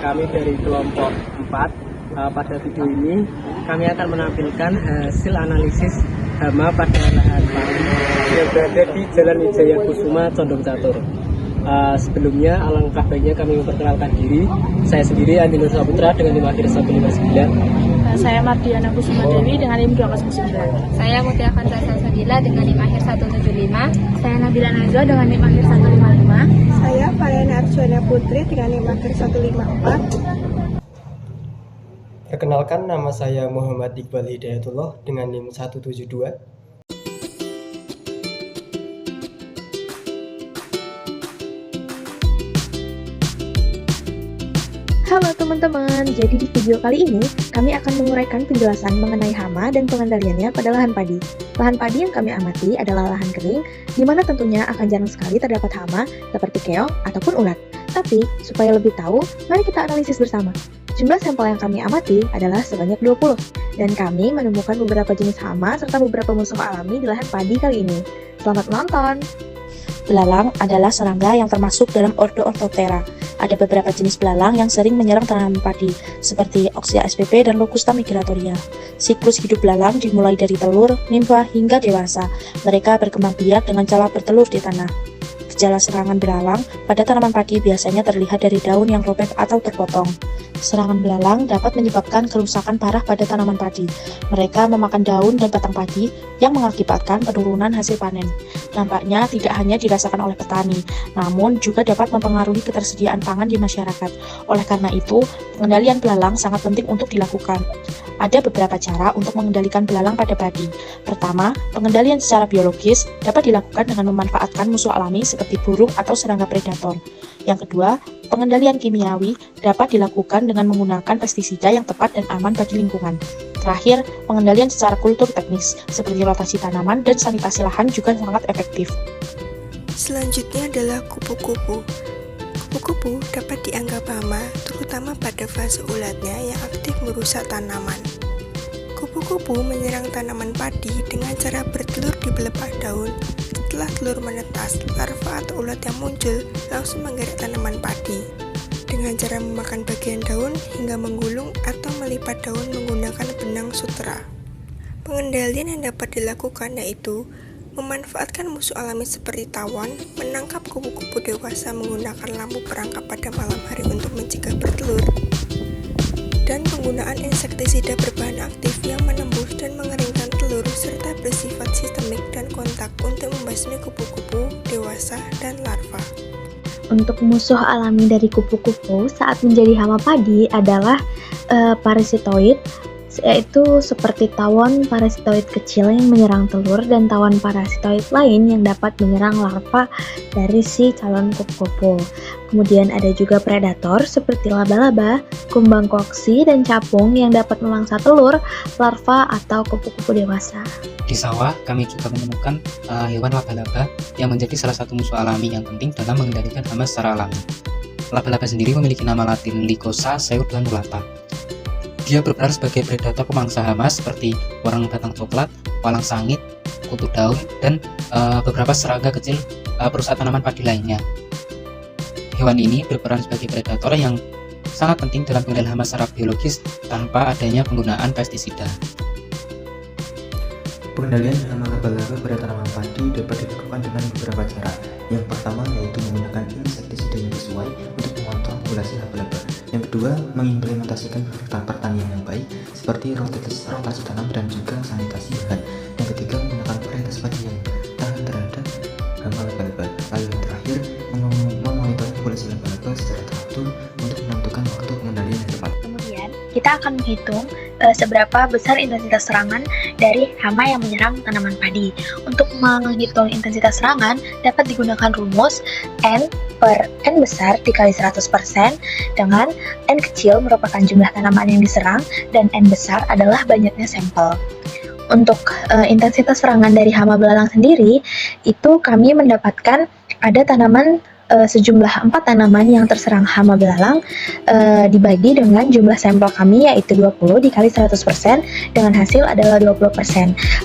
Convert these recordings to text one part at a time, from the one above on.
kami dari kelompok 4. Pada video ini kami akan menampilkan hasil analisis hama pada lahan padi yang berada di Jalan Wijaya Kusuma, Condong Catur. Sebelumnya alangkah baiknya kami memperkenalkan diri. Saya sendiri Andi Nur Saputra dengan NIM akhir 159. Saya Mardiana Kusuma Dewi dengan NIM 209. Saya Mutia Kansa Sabila dengan NIM akhir 175. Saya Nabila Najwa dengan NIM akhir 155. Saya Variana Arjuana Putri dengan NIM akhir 154. Perkenalkan, nama saya Muhammad Iqbal Hidayatullah dengan NIM 172. Halo teman-teman, jadi di video kali ini kami akan menguraikan penjelasan mengenai hama dan pengendaliannya pada lahan padi. Lahan padi yang kami amati adalah lahan kering, di mana tentunya akan jarang sekali terdapat hama seperti keong ataupun ulat. Tapi, supaya lebih tahu, mari kita analisis bersama. Jumlah sampel yang kami amati adalah sebanyak 20, dan kami menemukan beberapa jenis hama serta beberapa musuh alami di lahan padi kali ini. Selamat menonton! Belalang adalah serangga yang termasuk dalam ordo Orthoptera. Ada beberapa jenis belalang yang sering menyerang tanaman padi, seperti Oxia spp dan Locusta migratoria. Siklus hidup belalang dimulai dari telur, nimfa, hingga dewasa. Mereka berkembang biak dengan cara bertelur di tanah. Gejala serangan belalang pada tanaman padi biasanya terlihat dari daun yang robek atau terpotong. Serangan belalang dapat menyebabkan kerusakan parah pada tanaman padi. Mereka memakan daun dan batang padi yang mengakibatkan penurunan hasil panen. Dampaknya tidak hanya dirasakan oleh petani, namun juga dapat mempengaruhi ketersediaan pangan di masyarakat. Oleh karena itu, pengendalian belalang sangat penting untuk dilakukan. Ada beberapa cara untuk mengendalikan belalang pada padi. Pertama, pengendalian secara biologis dapat dilakukan dengan memanfaatkan musuh alami seperti burung atau serangga predator. Yang kedua, pengendalian kimiawi dapat dilakukan dengan menggunakan pestisida yang tepat dan aman bagi lingkungan. Terakhir, pengendalian secara kultur teknis seperti rotasi tanaman dan sanitasi lahan juga sangat efektif. Selanjutnya adalah kupu-kupu. Kupu-kupu dapat dianggap hama, terutama pada fase ulatnya yang aktif merusak tanaman. Kupu-kupu menyerang tanaman padi dengan cara bertelur di pelepah daun. Setelah telur menetas, larva atau ulat yang muncul langsung menggeret tanaman padi dengan cara memakan bagian daun hingga menggulung atau melipat daun menggunakan benang sutera. Pengendalian yang dapat dilakukan yaitu memanfaatkan musuh alami seperti tawon, menangkap kupu-kupu dewasa menggunakan lampu perangkap pada malam hari untuk mencegah bertelur, dan penggunaan insektisida berbahan aktif yang menembus dan mengeringkan telur serta bersifat sistemik dan kontak untuk membasmi kupu-kupu dewasa dan larva. Untuk musuh alami dari kupu-kupu saat menjadi hama padi adalah parasitoid, yaitu seperti tawon parasitoid kecil yang menyerang telur dan tawon parasitoid lain yang dapat menyerang larva dari si calon kupu-kupu. Kemudian ada juga predator seperti laba-laba, kumbang koksi, dan capung yang dapat memangsa telur, larva, atau kupu-kupu dewasa. Di sawah, kami juga menemukan hewan laba-laba yang menjadi salah satu musuh alami yang penting dalam mengendalikan hama secara alami. Laba-laba sendiri memiliki nama latin Lycosa seuranulata. Dia berperan sebagai predator pemangsa hama seperti warang batang coklat, walang sangit, kutu daun, dan beberapa serangga kecil perusak tanaman padi lainnya. Hewan ini berperan sebagai predator yang sangat penting dalam pengendalian hama secara biologis tanpa adanya penggunaan pestisida. Pengendalian hama laba-laba pada tanaman padi dapat dilakukan dengan beberapa cara. Yang pertama yaitu menggunakan insektisida yang sesuai untuk mengontrol populasi laba-laba. Yang kedua, mengimplementasikan pertanian yang baik seperti rotasi tanam dan juga sanitasi lahan. Yang ketiga, menggunakan varietas padi yang tahan terhadap hama laba-laba. Lalu yang terakhir, memonitor populasi laba-laba secara teratur untuk menentukan waktu pengendalian yang tepat. Kemudian, kita akan menghitung seberapa besar intensitas serangan dari hama yang menyerang tanaman padi. Untuk menghitung intensitas serangan, dapat digunakan rumus N per N besar dikali 100%, dengan N kecil merupakan jumlah tanaman yang diserang, dan N besar adalah banyaknya sampel. Untuk intensitas serangan dari hama belalang sendiri, itu kami mendapatkan ada tanaman sejumlah 4 tanaman yang terserang hama belalang dibagi dengan jumlah sampel kami yaitu 20 dikali 100% dengan hasil adalah 20%.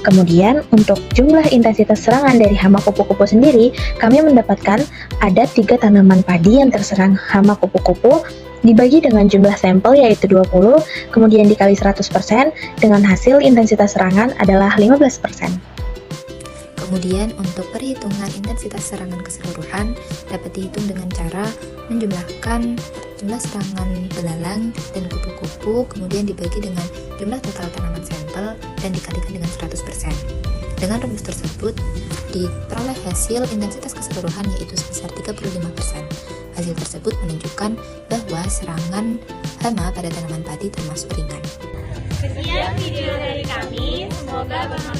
Kemudian untuk jumlah intensitas serangan dari hama kupu-kupu sendiri, kami mendapatkan ada 3 tanaman padi yang terserang hama kupu-kupu dibagi dengan jumlah sampel yaitu 20, kemudian dikali 100%, dengan hasil intensitas serangan adalah 15%. Kemudian untuk perhitungan intensitas serangan keseluruhan dapat dihitung dengan cara menjumlahkan jumlah serangan belalang dan kupu-kupu, kemudian dibagi dengan jumlah total tanaman sampel dan dikalikan dengan 100%. Dengan rumus tersebut diperoleh hasil intensitas keseluruhan yaitu sebesar 35%. Hasil tersebut menunjukkan bahwa serangan hama pada tanaman padi termasuk ringan. Sekian video dari kami, semoga bermanfaat.